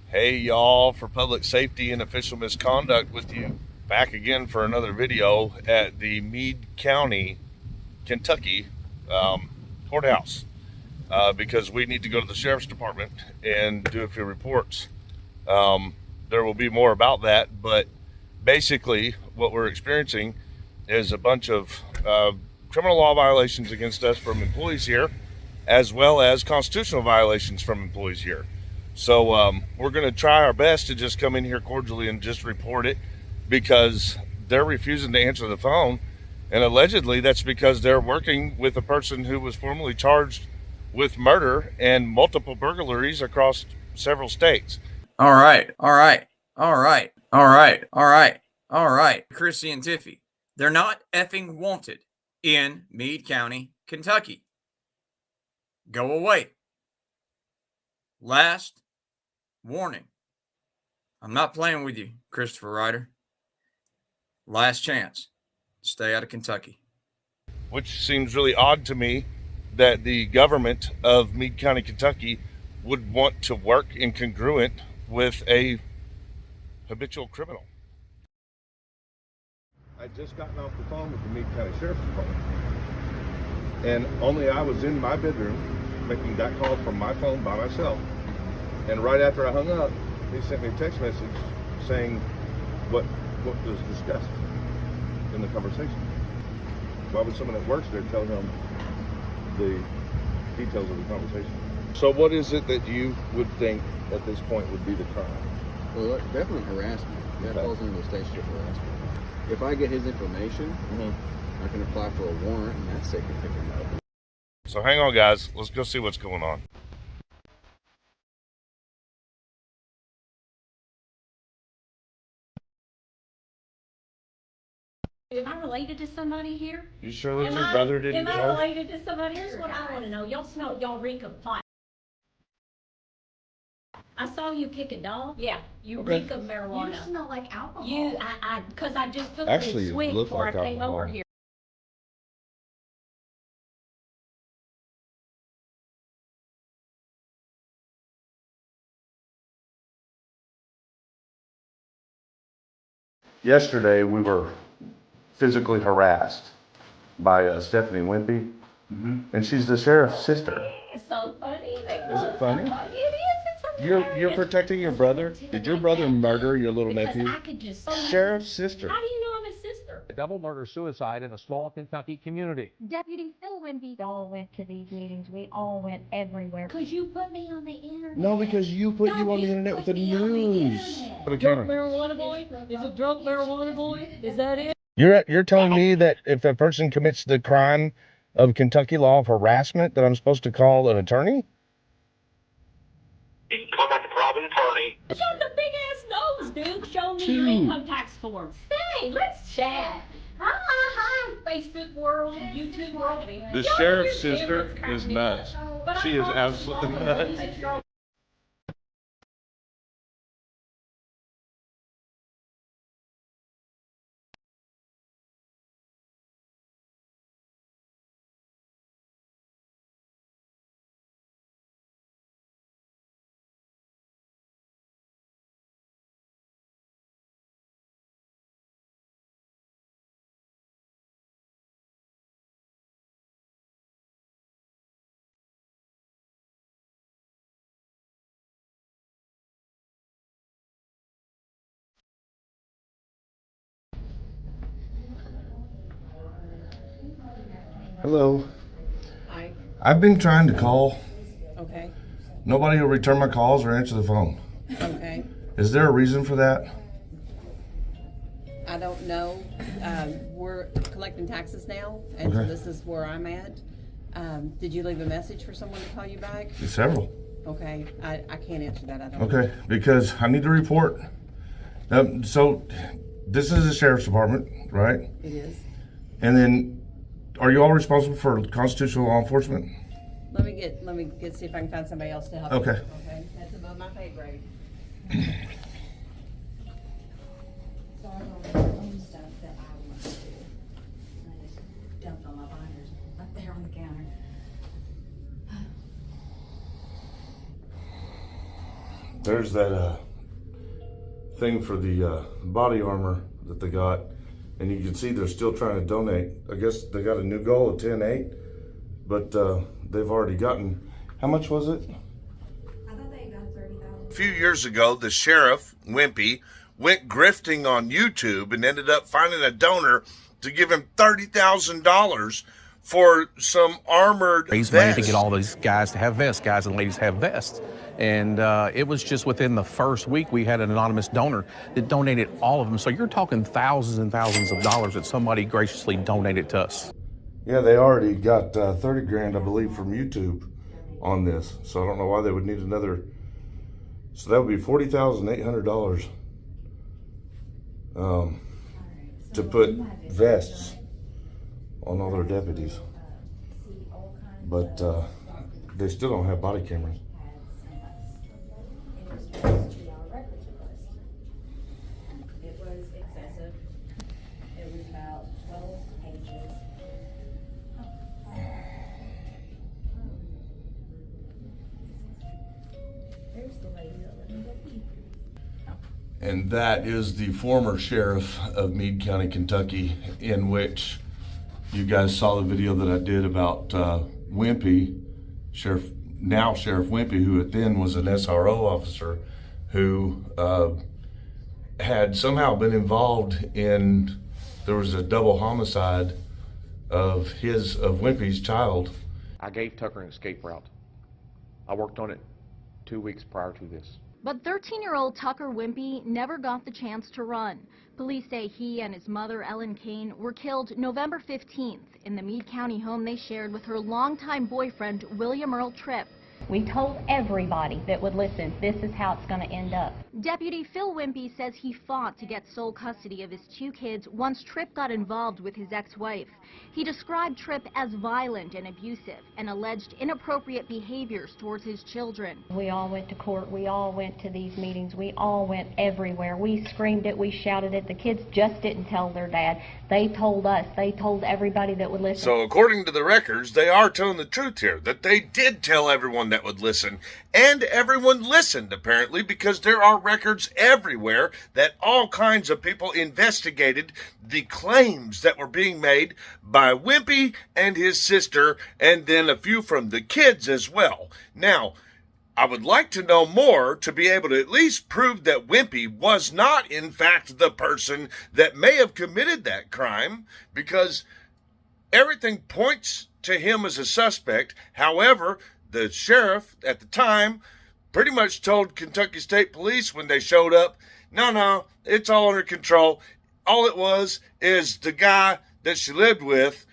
Hey y'all, for public safety and official misconduct with you back again for another video at the Meade County, Kentucky courthouse because we need to go to the sheriff's department and do a few reports. There will be more about that, but basically what we're experiencing is a bunch of criminal law violations against us from employees here, as well as constitutional violations from employees here. So we're going to try our best to just come in here cordially and just report it, because they're refusing to answer the phone. And allegedly that's because they're working with a person who was formerly charged with murder and multiple burglaries across several states. All right. Chrissy and Tiffy, they're not effing wanted in Meade County, Kentucky. Go away. Last warning. I'm not playing with you, Christopher Ryder. Last chance. Stay out of Kentucky. Which seems really odd to me that the government of Meade County, Kentucky would want to work incongruent with a habitual criminal. I'd just gotten off the phone with the Meade County Sheriff's Department, and only I was in my bedroom making that call from my phone by myself. And right after I hung up, he sent me a text message saying what was discussed in the conversation. Why would someone that works there tell him the details of the conversation? So what is it that you would think at this point would be the crime? Well, definitely harassment. That falls under the state ship harassment. If I get his information, I can apply for a warrant, and that's safe to pick him up. So hang on, guys. Let's go see what's going on. Am I related to somebody here? You sure that your brother didn't Am go? I related to somebody? Here's what I want to know. Y'all smell, y'all reek of pot. I saw you kick a dog. Yeah, you reek of marijuana. You smell like alcohol. Because I just took a swig before I came over here. Yesterday, we were physically harassed by Stephanie Wimpy, and she's the sheriff's sister. It's so funny. Is it funny? It is. It's hilarious. You're protecting your brother? Did your brother murder your little Because nephew? I could just Sheriff's sister. How do you know I'm his sister? A double murder-suicide in a small Kentucky community. Deputy Phil Wimpy all went to these meetings. We all went everywhere. Because you put me on the internet. No, because you put you on the internet with the news. Drunk marijuana boy? Is it drunk marijuana boy? Is that it? You're telling me that if a person commits the crime of Kentucky law of harassment, that I'm supposed to call an attorney? Contact the Robin attorney. Show the big ass nose, dude. Show me your income tax form. Hey, let's chat. Hi, Facebook world, YouTube world. The sheriff's sister is nuts. She is absolutely nuts. Hello. Hi. I've been trying to call. Okay. Nobody will return my calls or answer the phone. Okay. Is there a reason for that? I don't know. We're collecting taxes now, and Okay. this is where I'm at. Did you leave a message for someone to call you back? Several. Okay. I can't answer that. I don't. Okay, because I need to report. So this is the sheriff's department, right? It is. And then, are you all responsible for constitutional law enforcement? Let me see if I can find somebody else to help. Okay. You. Okay. That's above my pay grade. So I don't know own stuff that I want to do. I just dumped all my binders up there on the counter. There's that thing for the body armor that they got, and you can see they're still trying to donate. I guess they got a new goal of 10-8, but they've already gotten, how much was it? I thought they got 30,000. A few years ago, the sheriff, Wimpy, went grifting on YouTube and ended up finding a donor to give him $30,000 for some armored He's vests. managed to get all these guys to have vests, guys and ladies have vests. And it was just within the first week we had an anonymous donor that donated all of them. So you're talking thousands and thousands of dollars that somebody graciously donated to us. Yeah, they already got 30 grand, I believe, from YouTube on this. So I don't know why they would need another. So that would be $40,800 to put vests on all their deputies. But they still don't have body cameras. It was excessive. It was about 12 pages. There's the lady that lived in Meade. And that is the former sheriff of Meade County, Kentucky, in which you guys saw the video that I did about Wimpy, Sheriff Wimpy, who then was an SRO officer who had somehow been involved in, there was a double homicide of Wimpy's child. I gave Tucker an escape route. I worked on it 2 weeks prior to this. But 13-year-old Tucker Wimpy never got the chance to run. Police say he and his mother, Ellen Kane, were killed November 15th in the Meade County home they shared with her longtime boyfriend, William Earl Tripp. We told everybody that would listen, this is how it's going to end up. Deputy Phil Wimpy says he fought to get sole custody of his 2 kids once Tripp got involved with his ex-wife. He described Tripp as violent and abusive and alleged inappropriate behaviors towards his children. We all went to court, we all went to these meetings, we all went everywhere. We screamed it, we shouted it. The kids just didn't tell their dad. They told us, they told everybody that would listen. So according to the records, they are telling the truth here, that they did tell everyone that would listen. And everyone listened, apparently, because there are records everywhere that all kinds of people investigated the claims that were being made by Wimpy and his sister, and then a few from the kids as well. Now, I would like to know more to be able to at least prove that Wimpy was not, in fact, the person that may have committed that crime, because everything points to him as a suspect. However, the sheriff at the time pretty much told Kentucky State Police when they showed up, no, it's all under control. All it was is the guy that she lived with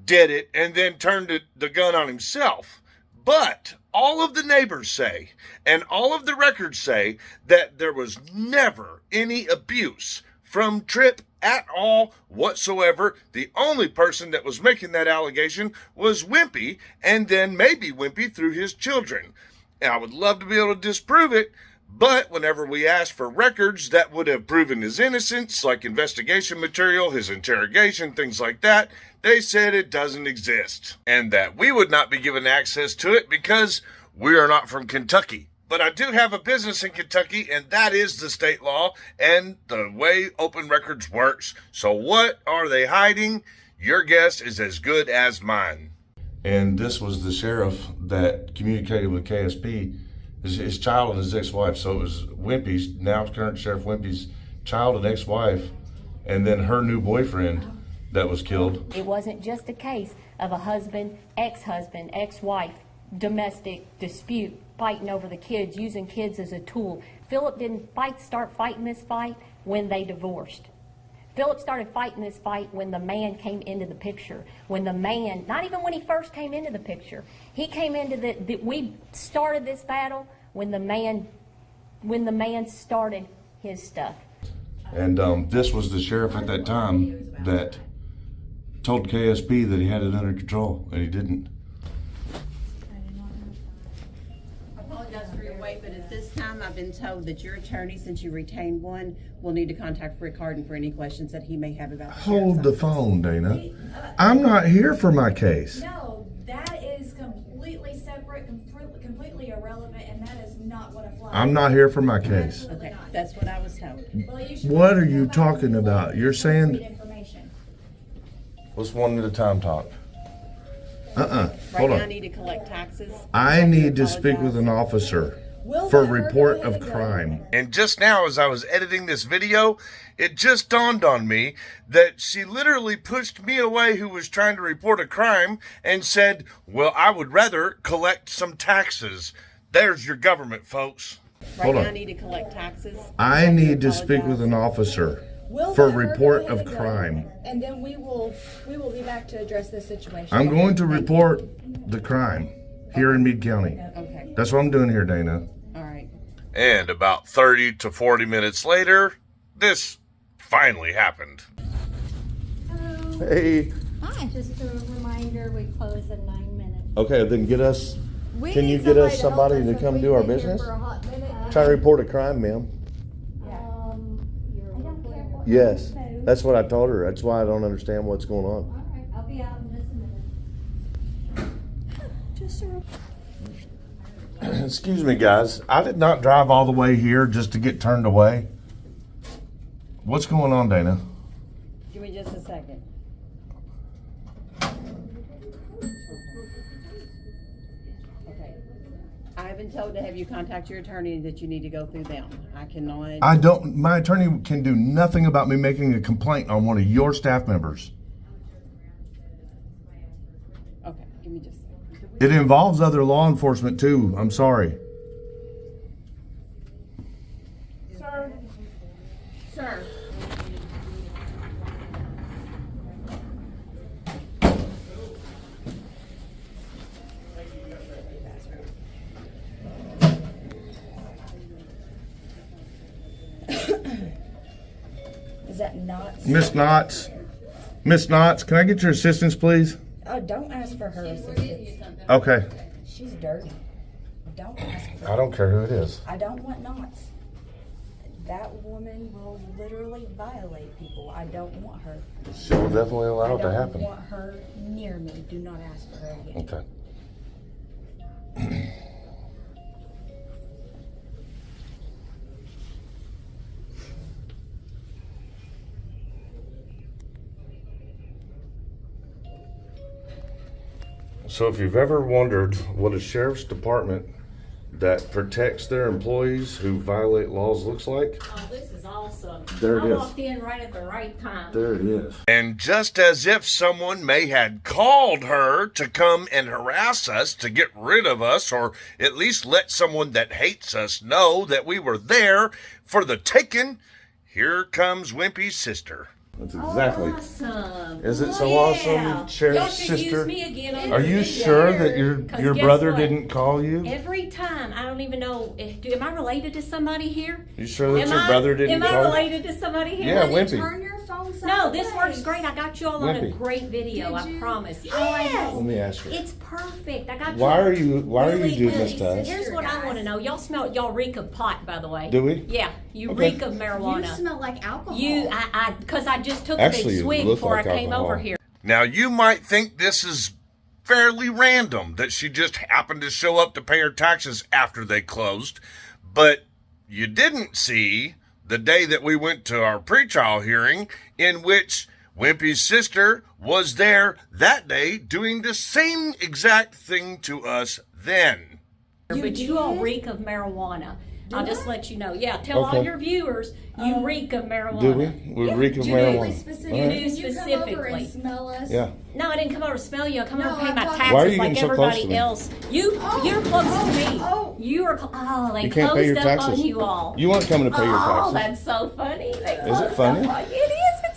did it and then turned the gun on himself. But all of the neighbors say, and all of the records say, that there was never any abuse from Tripp at all whatsoever. The only person that was making that allegation was Wimpy, and then maybe Wimpy through his children. And I would love to be able to disprove it, but whenever we asked for records that would have proven his innocence, like investigation material, his interrogation, things like that, they said it doesn't exist, and that we would not be given access to it because we are not from Kentucky. But I do have a business in Kentucky, and that is the state law and the way open records works. So what are they hiding? Your guess is as good as mine. And this was the sheriff that communicated with KSP, his child and his ex-wife. So it was Wimpy's, now current Sheriff Wimpy's child and ex-wife, and then her new boyfriend that was killed. It wasn't just a case of a husband, ex-wife, domestic dispute, fighting over the kids, using kids as a tool. Philip didn't start fighting this fight when they divorced. Philip started fighting this fight when the man came into the picture. When the man, not even when he first came into the picture, he came into we started this battle when the man started his stuff. And this was the sheriff at that time that told KSP that he had it under control, and he didn't. I apologize for your wait, but at this time I've been told that your attorney, since you retained one, will need to contact Rick Harden for any questions that he may have about the Hold the phone, Dana. I'm not here for my case. No, that is completely separate, completely irrelevant, and that is not what a fly I'm not here for my case. Okay, that's what I was told. What are you talking about? You're saying... Information. Let's one at a time talk. Right Hold now, I on. need to collect taxes. I need to speak with an officer for report of crime. And just now, as I was editing this video, it just dawned on me that she literally pushed me away, who was trying to report a crime, and said, well, I would rather collect some taxes. There's your government, folks. Right now, I need to collect taxes. I need to speak with an officer for report of crime. And then we will be back to address this situation. I'm going to report the crime here in Meade County. Okay. That's what I'm doing here, Dana. All right. And about 30 to 40 minutes later, this finally happened. Hello. Hey. Hi. Just a reminder, we close in 9 minutes. Okay, then get us. We Can need you get us to help somebody us to if come we've do our been here business? for a hot minute. Try to report a crime, ma'am. Yes, that's what I told her. That's why I don't understand what's going on. All right, I'll be out in just a minute. Just a Excuse me, guys. I did not drive all the way here just to get turned away. What's going on, Dana? Give me just a second. Okay. I've been told to have you contact your attorney and that you need to go through them. I cannot. I don't. My attorney can do nothing about me making a complaint on one of your staff members. Okay, give me just a second. It involves other law enforcement too. I'm sorry. Sir. Sir. Is that not? Miss Knotts. Miss Knotts, can I get your assistance, please? Oh, don't ask for her assistance. Okay. She's dirty. Don't ask for her. I don't care who it is. I don't want knots. That woman will literally violate people. I don't want her. She'll definitely allow it to I don't happen. want her near me. Do not ask for her again. Okay. So if you've ever wondered what a sheriff's department that protects their employees who violate laws looks like, Oh, this is awesome. There it I is. walked in right at the right time. there it is. And just as if someone may had called her to come and harass us, to get rid of us, or at least let someone that hates us know that we were there for the taking, here comes Wimpy's sister. That's exactly. Awesome. Is it so Yeah. awesome, Sheriff's Y'all should sister? Use me again on Are this you video. sure that your 'Cause guess brother what? didn't call you? Every time, I don't even know. Am I related to somebody here? You sure that Am your I- brother didn't Am call I you? related to somebody here? Yeah, Wimpy. Turn your phone No, this sideways. works great. I got you all on a Wimpy. great video. Did I you? promise. Oh, I Yes. Let me ask her. It's perfect. I got you. Why all are you really doing good. this to us? Here's what I want to know. Y'all reek of pot, by the way. Do we? Yeah, you Okay. reek of marijuana. You smell like alcohol. Because I just took Actually, a big you swig look before like I came alcohol. over here. Now, you might think this is fairly random, that she just happened to show up to pay her taxes after they closed, but you didn't see the day that we went to our pretrial hearing, in which Wimpy's sister was there that day doing the same exact thing to us then. But you all reek of marijuana. I'll just let you know. Yeah, tell all Okay. your viewers you reek of marijuana. Do we? We reek of marijuana. Specific. All right. You do Can you come over and specifically. smell us? Yeah. No, I didn't come over to smell you. I come over No, to pay I'm my talking- taxes Why are you like getting so close everybody to me? else. You're close to me. You are. They You can't pay your closed up taxes. on you all. You weren't coming to pay your Oh, taxes. that's so funny. Is it funny? It is.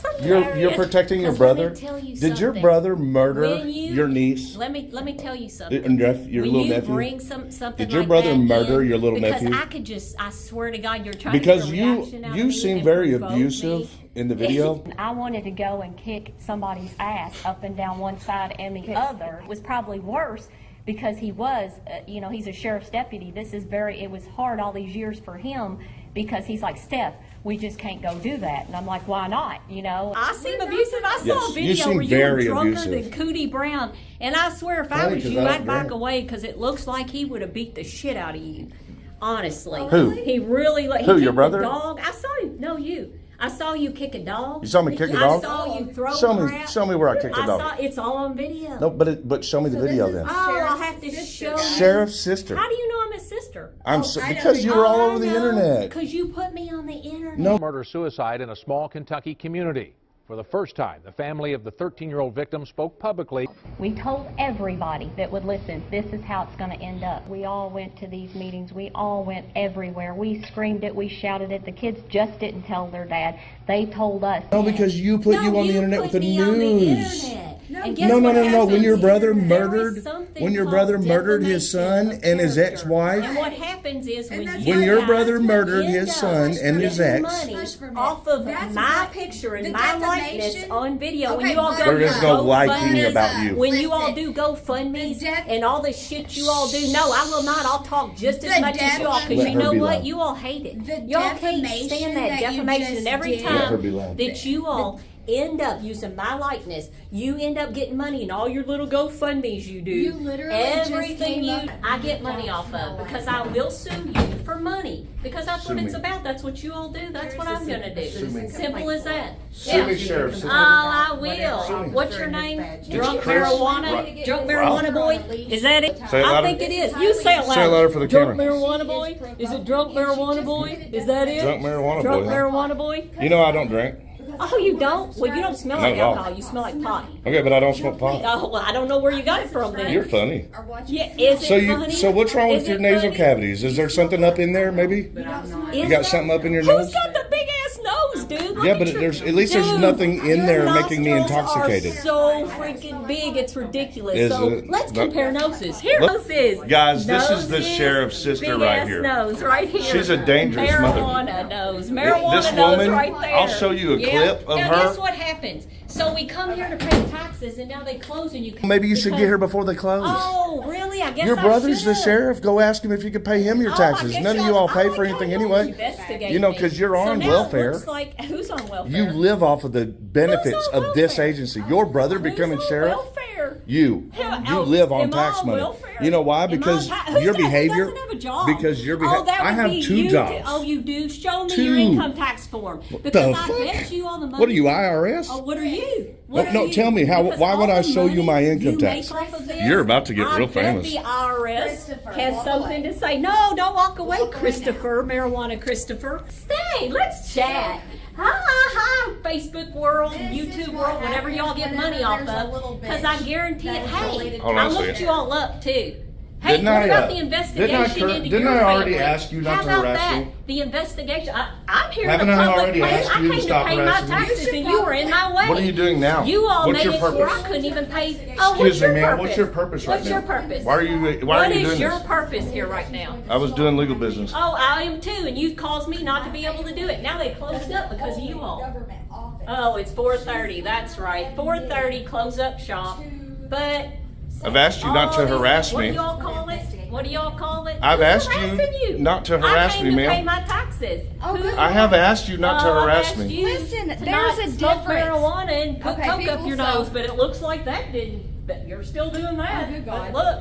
It's hilarious. You're protecting your 'Cause let me brother? tell you Did your something. brother murder When you- your niece? Let me tell you something. Your when little you nephew? bring something Did your like brother that murder in, your little because nephew? I swear to God, you're trying Because to get a reaction out of you me seem and very provoke abusive me. in the video. I wanted to go and kick somebody's ass up and down one side and the other. It was probably worse because he was, he's a sheriff's deputy. It was hard all these years for him because he's like, Steph, we just can't go do that. And I'm like, why not? I seem abusive. I saw Yes, a you video seem where you were very drunker abusive. than Cootie Brown, and I swear if I Funny, was 'cause you, I don't I'd back drink. away because it looks like he would have beat the shit out of you. Honestly. Who? He really like. Who, He your kicked brother? a dog. I saw him. No, you. I saw you kick a dog. You saw me kick a dog? I saw you throw crap. Show me where I kicked a dog. I saw it's all on video. No, but show me the video then. Oh, I'll have to show you. Sheriff's sister. How do you know I'm his sister? Because you were all over the internet. Because you put me on the internet. No. Murder-suicide in a small Kentucky community. For the first time, the family of the 13-year-old victim spoke publicly. We told everybody that would listen, this is how it's going to end up. We all went to these meetings. We all went everywhere. We screamed it. We shouted it. The kids just didn't tell their dad. They told us. No, because you put you on the internet with the news. No. When your brother murdered, his son and his ex-wife. And what happens is when your brother murdered his son and his ex. Money off of my picture and my likeness on video. When you all go There is no liking about you. When you all do GoFundMes and all the shit you all do, no, I will not. I'll talk just as much as you all, because you know what? You all hate it. Y'all can't stand that defamation, and every time that you all end up using my likeness, you end up getting money in all your little GoFundMes you do. You literally everything I get money off of, because I will sue you for money, because that's what it's about. That's what you all do. That's what I'm gonna do. Simple as that. Sue me, Sheriff. Oh, I will. What's your name? Drunk marijuana? Drunk marijuana boy? Is that it? I think it is. You say it louder. Say it louder for the camera. Drunk marijuana boy? Is it drunk marijuana boy? Is that it? Drunk marijuana boy. Drunk huh? marijuana boy? You know I don't drink. Oh, you don't? Well, you don't smell Not like at all. alcohol. You smell like pot. Okay, but I don't smoke pot. Oh, well, I don't know where you got it from then. You're funny. Yeah, is it funny? So what's wrong with Is your it nasal funny? cavities? Is there something up in there, maybe? You got something up in your nose? Who's got the big ass nose, dude? Look Yeah, at but your- at least there's Dude, nothing in your there making me nostrils intoxicated. Are so freaking big, it's ridiculous. Is So it? let's No. compare noses. Here, Look, noses. guys, this is the Noses, sheriff's sister big right ass here. Nose right here. She's a dangerous mother. Marijuana nose. Marijuana This nose woman, right there. I'll show you a clip of now, her. guess what happens? So we come here to pay taxes, and now they close, and you. Maybe you should because- get her before they close. Oh, really? I guess Your I brother's the should. sheriff. Go ask him if you could pay him your Oh, I taxes. guess None of y'all- you all pay oh, for okay, anything y'all anyway. investigate You know, me. because you're So on now it welfare. looks like who's on welfare? You live off of the benefits Who's on of this welfare? agency. Your brother Who's becoming on sheriff. welfare? You live on am I tax on money. welfare? You know why? Am I on Because who's your that? Who behavior. doesn't have a job? Because your Oh, behavior. that I would have be 2 you. jobs. Oh, you do? Show me 2. your income tax form. Because the I fuck? bet you all the money. What are you, IRS? Oh, what are you? No, tell me how. Because Why would all I the show you money my income you tax? make off of this, You're about to get real I bet famous. the IRS has something to say. No, don't walk away, Christopher. Marijuana Christopher. Stay. Let's chat. Hi, Facebook world, YouTube world, whatever y'all get money off of. Because I guarantee it. Hey, Hold on I a looked second. you all up too. Hey, Didn't what I, about the investigation into didn't your I already family? ask you not How to about harass that? me? The investigation. I'm here Haven't in the I public already place. asked I you to came stop to pay my harassing me? taxes, and you were in my way. What are you doing now? You all What's made your it to where I purpose? couldn't even pay. Oh, what's Excuse me, your ma'am. purpose? What's your purpose right What's now? your purpose? Why are you doing What is this? your purpose here right now? I was doing legal business. Oh, I am too, and you caused me not to be able to do it. Now they closed up because of you all. Oh, it's 4:30. That's right. 4:30, close up shop. But I've asked you not to harass what me. do y'all call it? What do y'all call it? I've Who's asked harassing you not to harass I me, came ma'am. to pay my taxes. I have asked you not to I've harass asked me. you Listen, to there's not a smoke difference. marijuana and put Okay, coke up people, your so- nose, but it looks like that didn't. But you're still doing that. good But God. look,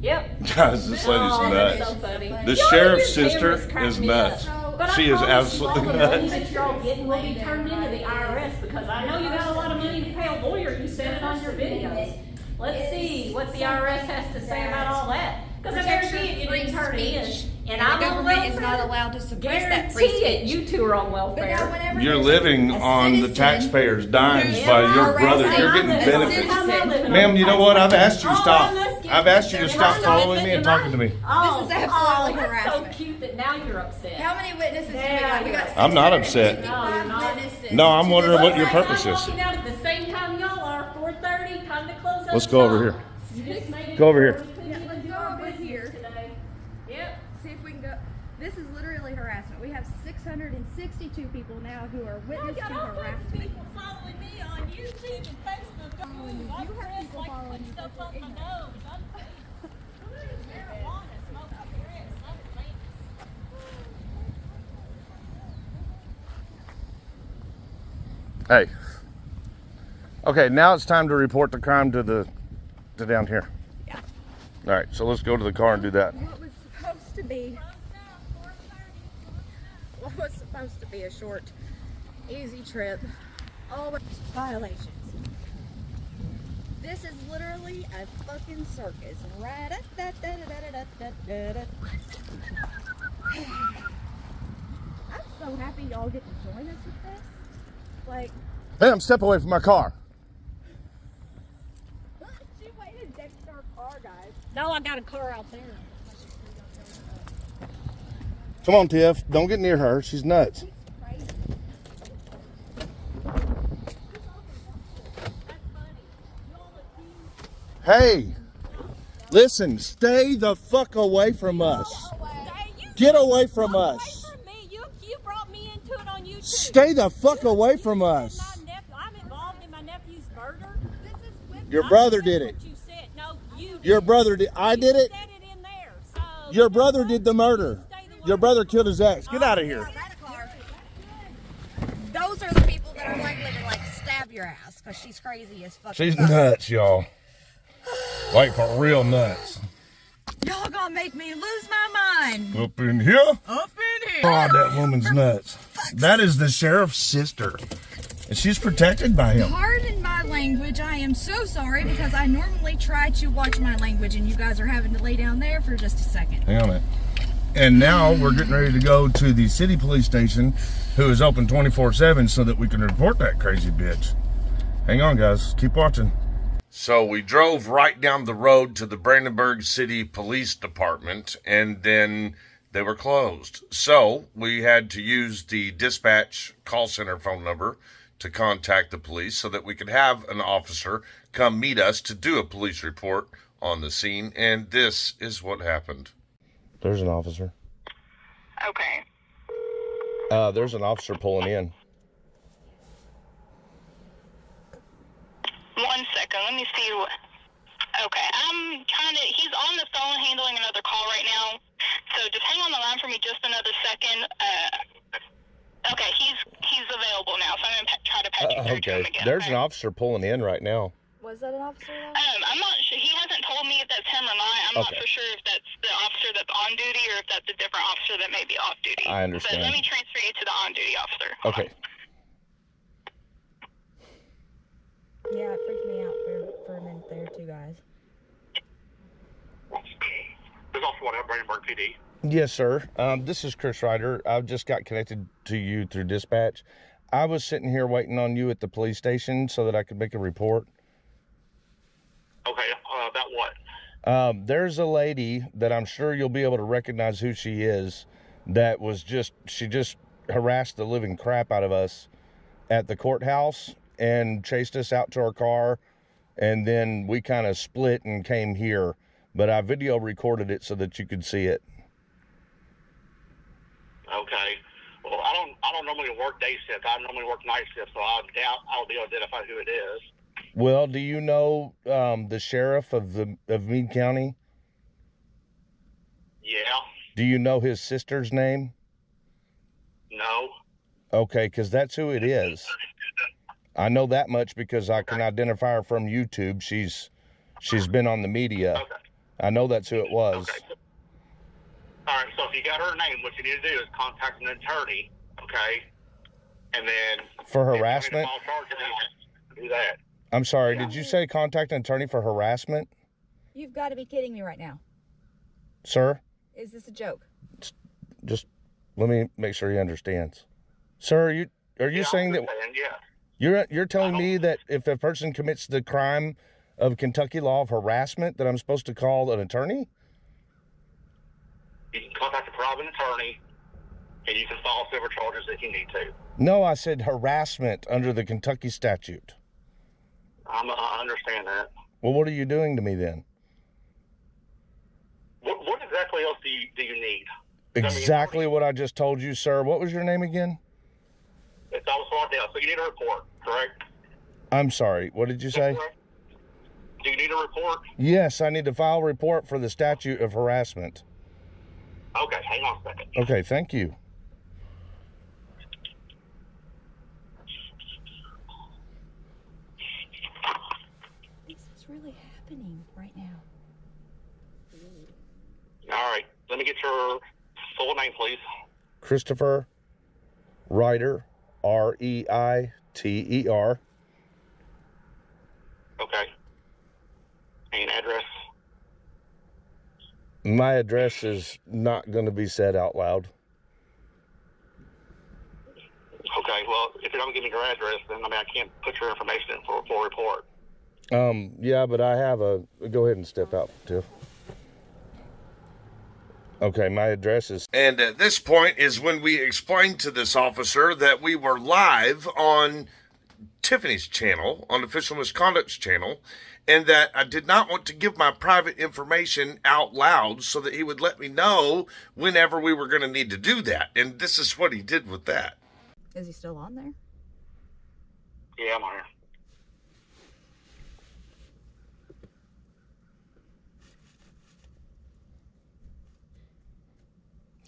yep. Guys, this lady's Oh, nuts. that's so funny. The Y'all, sheriff's your sister cameras crack is me nuts. up. But She I is promise absolutely you all the money nuts. that you're all getting will be turned into the IRS, because I know you got a lot of money to pay a lawyer. You said it on your videos. Let's see what the IRS has to say about all that. Because I guarantee you didn't turn it in. And the I'm on government is welfare. not allowed to suppress that free Guarantee it. speech. You two are on But welfare. now whenever You're there's living a on the citizen taxpayers' dimes who's by your harassing brother. You're getting a benefits. citizen- Ma'am, you know what? I've asked you to Oh, stop. let's get I've asked you to this. stop Am I following me and am I- talking to me. Oh, This is absolutely that's harassment. so cute that now you're upset. How many witnesses do we Yeah, got? We got I'm not upset. 655 No, you're not. witnesses. No, I'm wondering what your Looks like purpose I'm is. walking out at the same time y'all are. 4:30. Time to close up. Let's go over shop. here. You just made it Go over here. Yeah, let's go over here. Today. Yep. See if we can go. This is literally harassment. We have 662 people now who are witness to harassment. People following me on YouTube and Facebook. You have people following you. Stuff up my nose. Marijuana, smoke up your ass. I'm famous. Hey. Okay, now it's time to report the crime to down here. Yeah. All right, so let's go to the car and do that. What was supposed to be was supposed to be a short, easy trip. All violations. This is literally a fucking circus. I'm so happy y'all get to join us with this. Like, Ma'am, step away from my car. she waited next to our car, guys. No, I got a car out there. Come on, Tiff. Don't get near her. She's nuts. Hey, listen, stay the fuck away from us. Get away from us. You brought me into it on YouTube. Stay the fuck away from us. I'm involved in my nephew's murder. Your brother did it. You said. No, you did. Your brother did. I did it. You said it in there. So Your brother did the murder. Your brother killed his ex. Get out of here. Those are the people that are likely to like stab your ass because she's crazy as fuck. She's nuts, y'all. Like for real nuts. Y'all gonna make me lose my mind. Up in here? Up in here. God, that woman's nuts. That is the sheriff's sister. And she's protected by him. Pardon my language. I am so sorry because I normally try to watch my language and you guys are having to lay down there for just a second. Hang on a minute. And now we're getting ready to go to the city police station, who is open 24/7, so that we can report that crazy bitch. Hang on, guys. Keep watching. So we drove right down the road to the Brandenburg City Police Department, and then they were closed. So we had to use the dispatch call center phone number to contact the police so that we could have an officer come meet us to do a police report on the scene. And this is what happened. There's an officer. Okay. There's an officer pulling in. 1 second. Let me see what. Okay. He's on the phone handling another call right now. So just hang on the line for me just another second. Okay. He's available now. So I'm going to try to patch you through to him again. There's an officer pulling in right now. Was that an officer? I'm not sure. He hasn't told me if that's him or not. I'm not for sure if that's the officer that's on duty or if that's a different officer that may be off duty. I understand. But let me transfer you to the on-duty officer. Okay. Yeah, it freaked me out for a minute there too, guys. There's also one at Brandenburg PD. Yes, sir. This is Chris Ryder. I just got connected to you through dispatch. I was sitting here waiting on you at the police station so that I could make a report. Okay, about what? There's a lady that I'm sure you'll be able to recognize who she is that was she just harassed the living crap out of us at the courthouse and chased us out to our car, and then we kind of split and came here. But I video recorded it so that you could see it. Okay. Well, I don't normally work day shift. I normally work night shift, so I doubt I'll be able to identify who it is. Well, do you know the sheriff of Meade County? Yeah. Do you know his sister's name? No. Okay, because that's who it is. I know that much because I can identify her from YouTube. She's been on the media. Okay. I know that's who it was. Okay. All right, so if you got her name, what you need to do is contact an attorney, okay? And then... For harassment? Do that. I'm sorry, did you say contact an attorney for harassment? You've got to be kidding me right now. Sir? Is this a joke? Just let me make sure he understands. Sir, are you saying that... Yeah. You're telling me that if a person commits the crime of Kentucky law of harassment, that I'm supposed to call an attorney? You can contact a private attorney, and you can file civil charges if you need to. No, I said harassment under the Kentucky statute. I understand that. Well, what are you doing to me then? What exactly else do you need? Exactly what I just told you, sir. What was your name again? It's Officer Ardell, so you need a report, correct? I'm sorry, what did you say? Do you need a report? Yes, I need to file a report for the statute of harassment. Okay, hang on a second. Okay, thank you. This is really happening right now. All right, let me get your full name, please. Christopher Reiter, R-E-I-T-E-R. Okay. And address? My address is not going to be said out loud. Okay, well, if you don't give me your address, then, I mean, I can't put your information in for a full report. Yeah, but I have a... Go ahead and step out, Tiff. Okay, my address is... And at this point is when we explained to this officer that we were live on Tiffany's channel, on Official Misconduct's channel, and that I did not want to give my private information out loud so that he would let me know whenever we were going to need to do that. And this is what he did with that. Is he still on there? Yeah, I'm on here.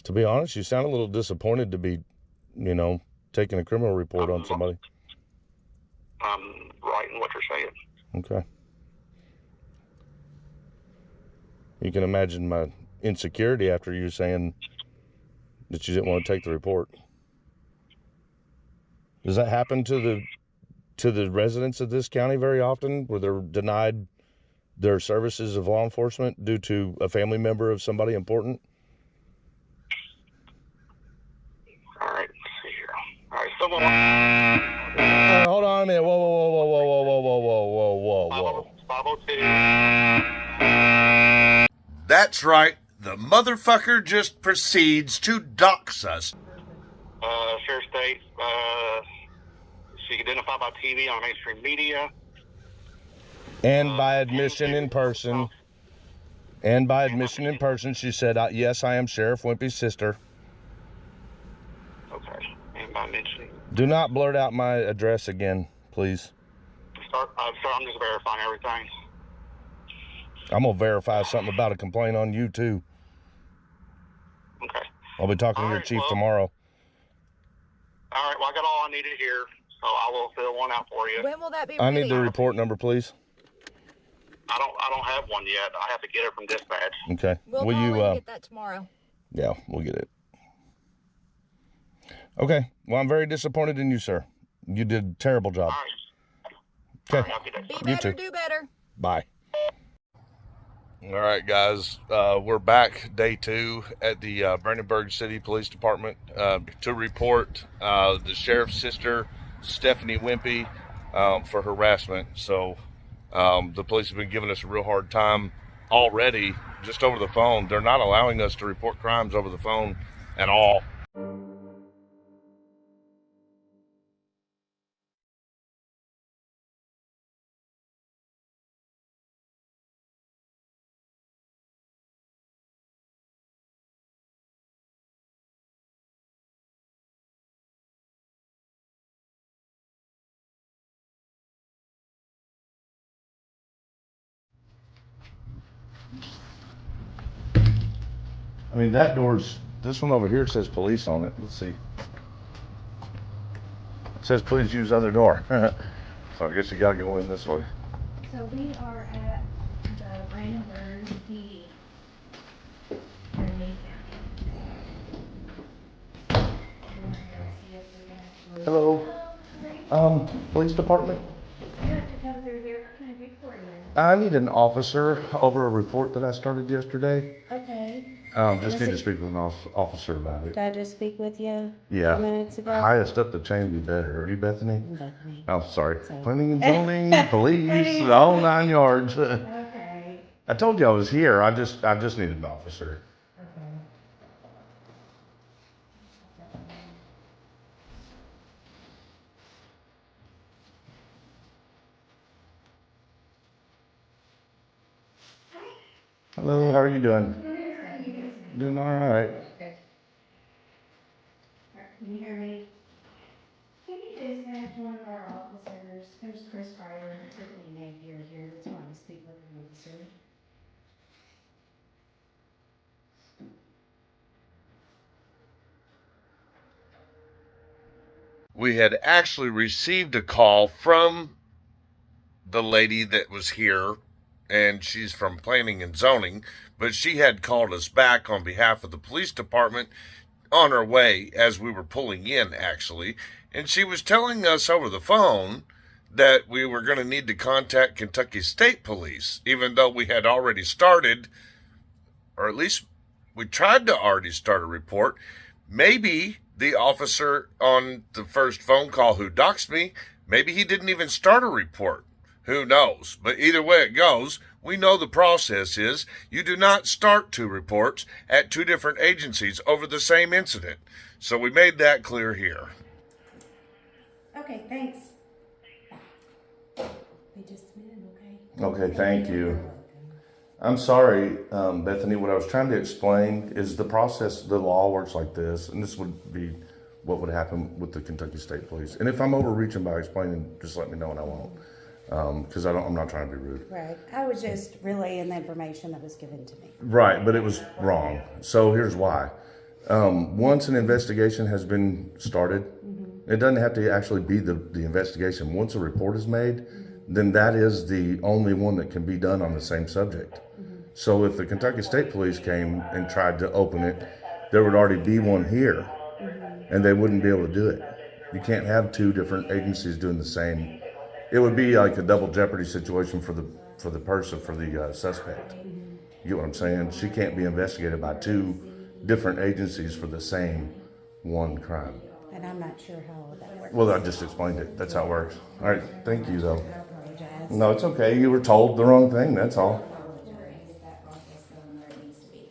To be honest, you sound a little disappointed to be, you know, taking a criminal report on somebody. I'm writing what you're saying. Okay. You can imagine my insecurity after you saying that you didn't want to take the report. Does that happen to the residents of this county very often, where they're denied their services of law enforcement due to a family member of somebody important? All right, let's see here. All right, someone... Hold on a minute. Whoa, whoa, whoa, whoa, whoa, whoa, whoa, whoa, whoa, whoa, whoa. 502. That's right. The motherfucker just proceeds to dox us. Sheriff states, she identified by TV on mainstream media. And by admission in person. And by admission in person, she said, yes, I am Sheriff Wimpy's sister. Okay. And by mentioning... Do not blurt out my address again, please. Sir, I'm just verifying everything. I'm going to verify something about a complaint on you, too. Okay. I'll be talking to your chief tomorrow. All right, well, I got all I needed here, so I will fill one out for you. When will that be I ready? need the report number, please. I don't have one yet. I have to get it from dispatch. Okay. We'll Will call you and get that tomorrow. Yeah, we'll get it. Okay. Well, I'm very disappointed in you, sir. You did a terrible job. All right. Okay. All right, Be You better, too. do better. Bye. All right, guys. We're back day 2 at the Brandenburg City Police Department to report the sheriff's sister, Stephanie Wimpy, for harassment. So the police have been giving us a real hard time already just over the phone. They're not allowing us to report crimes over the phone at all. I mean, that door's, this one over here says police on it. Let's see. It says please use other door. So I guess you gotta go in this way. So we are at the Brandenburg PD. Hello. Police department? You have to come through here. What can I do for you? I need an officer over a report that I started yesterday. Okay. Just need to speak with an officer about it. Did I just speak with you Yeah. 2 minutes ago? Highest up the chain be better. Are you Bethany? Bethany. Oh, sorry. So- Planning and zoning, police, the whole 9 yards. Okay. I told you I was here. I just needed an officer. Okay. Hello, how are you doing? Doing all right. Okay. Can you hear me? Can you dispatch one of our officers? There's Chris Pryor and Tiffany Meade here. That's why I'm speaking with an officer. We had actually received a call from the lady that was here, and she's from planning and zoning, but she had called us back on behalf of the police department on our way as we were pulling in, actually, and she was telling us over the phone that we were going to need to contact Kentucky State Police, even though we had already started, or at least we tried to already start a report. Maybe the officer on the first phone call who doxed me, maybe he didn't even start a report. Who knows? But either way it goes, we know the process is you do not start 2 reports at 2 different agencies over the same incident. So we made that clear here. Okay, thanks. Be just a minute, okay? Okay, thank you. I'm sorry, Bethany, what I was trying to explain is the process, the law works like this, and this would be what would happen with the Kentucky State Police. And if I'm overreaching by explaining, just let me know and I won't, because I'm not trying to be rude. Right. I was just relaying the information that was given to me. Right, but it was wrong. So here's why. Once an investigation has been started, it doesn't have to actually be the investigation. Once a report is made, then that is the only one that can be done on the same subject. So if the Kentucky State Police came and tried to open it, there would already be one here, and they wouldn't be able to do it. You can't have 2 different agencies doing the same. It would be like a double jeopardy situation for the person, for the suspect. You get what I'm saying? She can't be investigated by 2 different agencies for the same one crime. And I'm not sure how that works. Well, I just explained it. That's how it works. All right, thank you, though. I apologize. No, it's okay. You were told the wrong thing, that's all. That process going where it needs to be.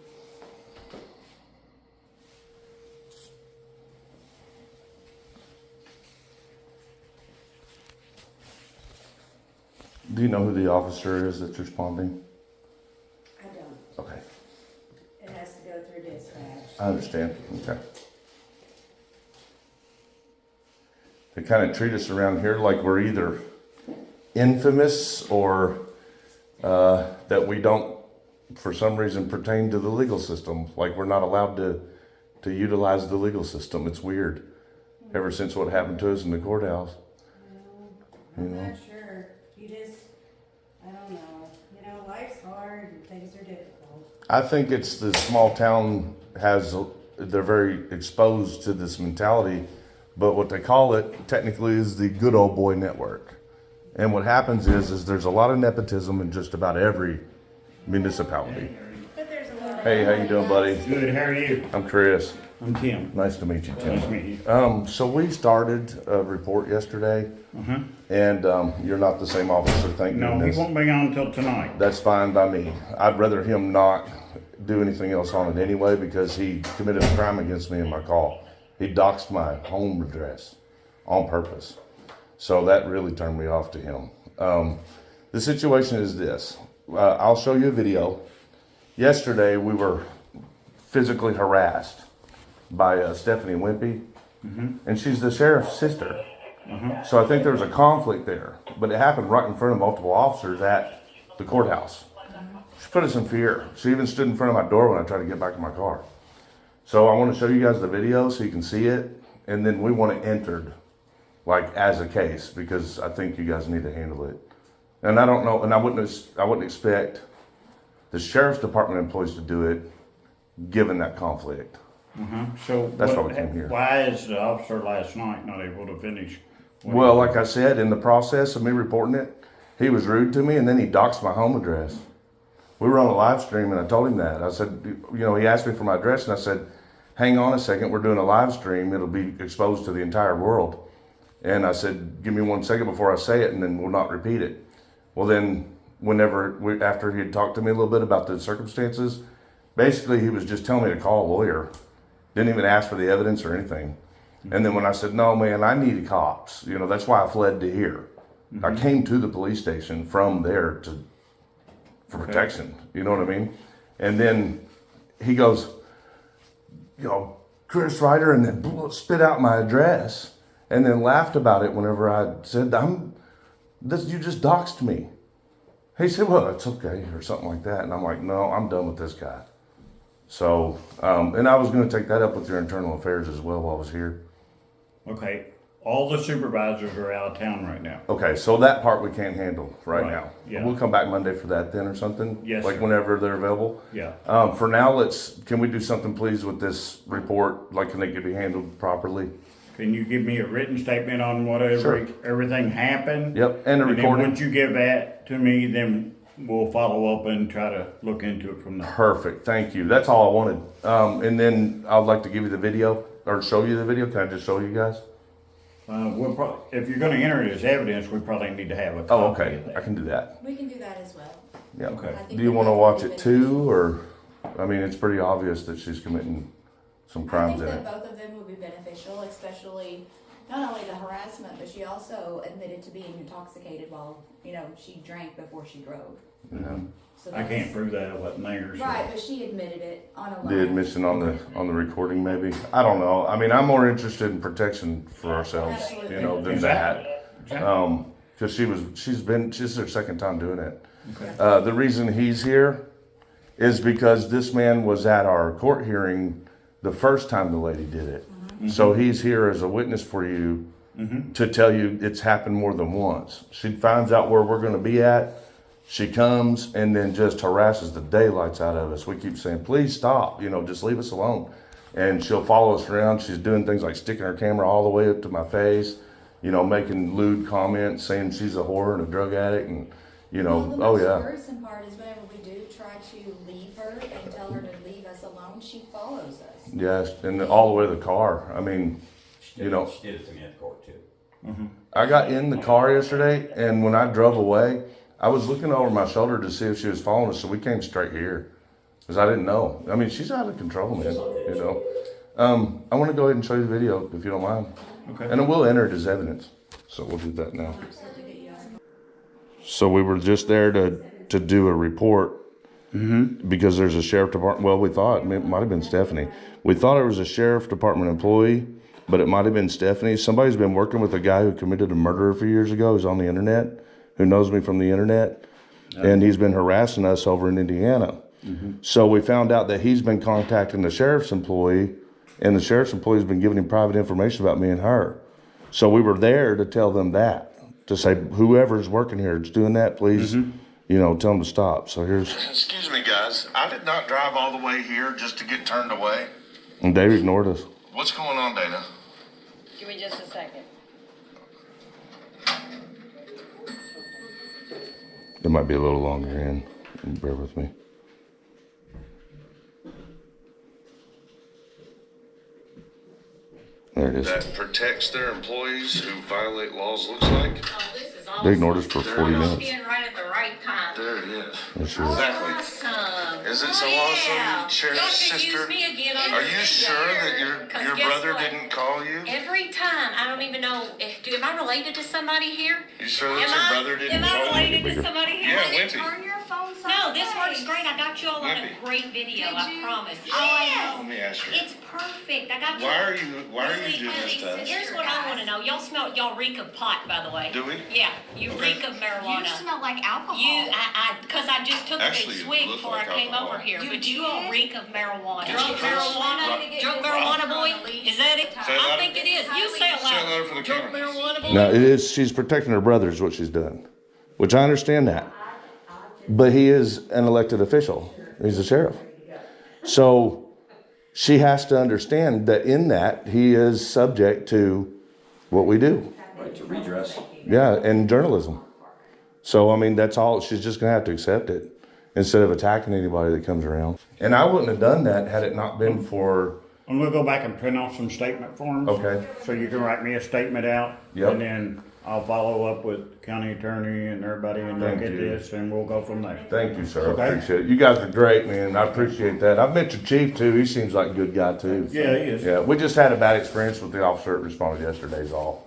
Do you know who the officer is that's responding? I don't. Okay, It has to go through dispatch. I understand. Okay. They kind of treat us around here like we're either infamous or that we don't, for some reason, pertain to the legal system. Like we're not allowed to utilize the legal system. It's weird. Ever since what happened to us in the courthouse. I'm not sure. I don't know. Life's hard and things are difficult. I think it's the small town they're very exposed to this mentality, but what they call it technically is the good old boy network. And what happens is there's a lot of nepotism in just about every municipality. Hey, how you doing, buddy? Good, how are you? I'm Chris. I'm Tim. Nice to meet you, Tim. Nice to meet you. So we started a report yesterday, and you're not the same officer, thank No, goodness. he won't be on until tonight. That's fine by me. I'd rather him not do anything else on it anyway because he committed a crime against me in my call. He doxed my home address on purpose. So that really turned me off to him. The situation is this. I'll show you a video. Yesterday we were physically harassed by Stephanie Wimpy, and she's the sheriff's sister. So I think there was a conflict there, but it happened right in front of multiple officers at the courthouse. She put us in fear. She even stood in front of my door when I tried to get back in my car. So I want to show you guys the video so you can see it, and then we want it entered like as a case because I think you guys need to handle it. And I don't know, and I wouldn't expect the sheriff's department employees to do it given that conflict. So that's why we came here. Why is the officer last night not able to finish? Well, like I said, in the process of me reporting it, he was rude to me and then he doxed my home address. We were on a live stream and I told him that. I said, he asked me for my address and I said, hang on a second, we're doing a live stream. It'll be exposed to the entire world. And I said, give me 1 second before I say it and then we'll not repeat it. Well, then after he had talked to me a little bit about the circumstances, basically he was just telling me to call a lawyer. Didn't even ask for the evidence or anything. And then when I said, no, man, I needed cops. That's why I fled to here. I came to the police station from there for protection. You know what I mean? And then he goes, Chris Ryder, and then spit out my address and then laughed about it whenever I said, you just doxed me. He said, well, it's okay, or something like that. And I'm like, no, I'm done with this guy. So, and I was going to take that up with your internal affairs as well while I was here. Okay. All the supervisors are out of town right now. Okay, so that part we can't handle right now. Yeah. We'll come back Monday for that then or something? Yes, Like sir. whenever they're available? Yeah. For now, can we do something please with this report? Like, can it be handled properly? Can you give me a written statement on whatever, everything happened? Yep, and a then recording. once you give that to me, then we'll follow up and try to look into it from there. Perfect, thank you. That's all I wanted. And then I'd like to give you the video, or show you the video. Can I just show you guys? If you're gonna enter it as evidence, we probably need to have a copy. Oh, okay, I can do that. We can do that as well. Yeah. Okay. Do you want to watch it too, or, I mean, it's pretty obvious that she's committing some crimes in I it. think that both of them would be beneficial, especially not only the harassment, but she also admitted to being intoxicated while, she drank before she drove. Yeah. So I can't prove that I wasn't there. So. Right, but she admitted it on a line. The admission on the recording, maybe. I don't know. I mean, I'm more interested in protection for ourselves, than that. Because this is her second time doing it. Okay. The reason he's here is because this man was at our court hearing the first time the lady did it. Mm-hmm. So he's here as a witness for you to tell you it's happened more than once. She finds out where we're going to be at. She comes and then just harasses the daylights out of us. We keep saying, please stop, just leave us alone. And she'll follow us around. She's doing things like sticking her camera all the way up to my face, making lewd comments, saying she's a whore and a drug addict. And, The most worrisome part is whenever we do try to leave her and tell her to leave us alone, she follows us. Yes, and all the way to the car. I mean, She did it to me at court too. Mm-hmm. I got in the car yesterday, and when I drove away, I was looking over my shoulder to see if she was following us, so we came straight here. Because I didn't know. I mean, she's out of control, man, I want to go ahead and show you the video, if you don't mind. Okay. And then we'll enter it as evidence. So we'll do that now. So we were just there to do a report. Because there's a sheriff department, well, we thought, it might have been Stephanie. We thought it was a sheriff department employee, but it might have been Stephanie. Somebody's been working with a guy who committed a murder a few years ago, who's on the internet, who knows me from the internet, and he's been harassing us over in Indiana. So we found out that he's been contacting the sheriff's employee, and the sheriff's employee's been giving him private information about me and her. So we were there to tell them that, to say, whoever's working here is doing that, please, tell them to stop. So here's... Excuse me, guys. I did not drive all the way here just to get turned away. And Dave ignored us. What's going on, Dana? Give me just a second. It might be a little longer in. Bear with me. There it is. That protects their employees who violate laws, looks like. They ignored us for 40 minutes. Being right at the right time. There it is. There she is. Awesome. Is it so awesome, Sheriff's sister? Are you sure that your brother didn't call you? Every time. I don't even know. Am I related to somebody here? You sure that your brother didn't call you? Am I related to somebody here? Yeah, Wimpy. Turn your phone No, this works great. I got you all on a great video. I promise. Yes. Let me ask you. It's perfect. I got you. Why are you doing this to us? Here's what I want to know. Y'all reek of pot, by the way. Do we? Yeah, you reek of marijuana. You smell like alcohol. Because I just took a big swig before I came over here. But you all reek of marijuana. Drunk marijuana boy? Is that it? I think it is. You say it loud. For the Drunk marijuana boy? No, it is. She's protecting her brother is what she's done, which I understand that. But he is an elected official. He's a sheriff. So she has to understand that in that he is subject to what we do. Right, to redress. Yeah, and journalism. So, I mean, that's all. She's just going to have to accept it instead of attacking anybody that comes around. And I wouldn't have done that had it not been for... I'm going to go back and print off some statement forms. Okay. So you can write me a statement out. Yep. And then I'll follow up with the county attorney and everybody and look at this, and we'll go from there. Thank you, sir. Okay. I appreciate it. You guys are great, man. I appreciate that. I've met your chief, too. He seems like a good guy, too. Yeah, he is. Yeah, we just had a bad experience with the officer that responded yesterday is all,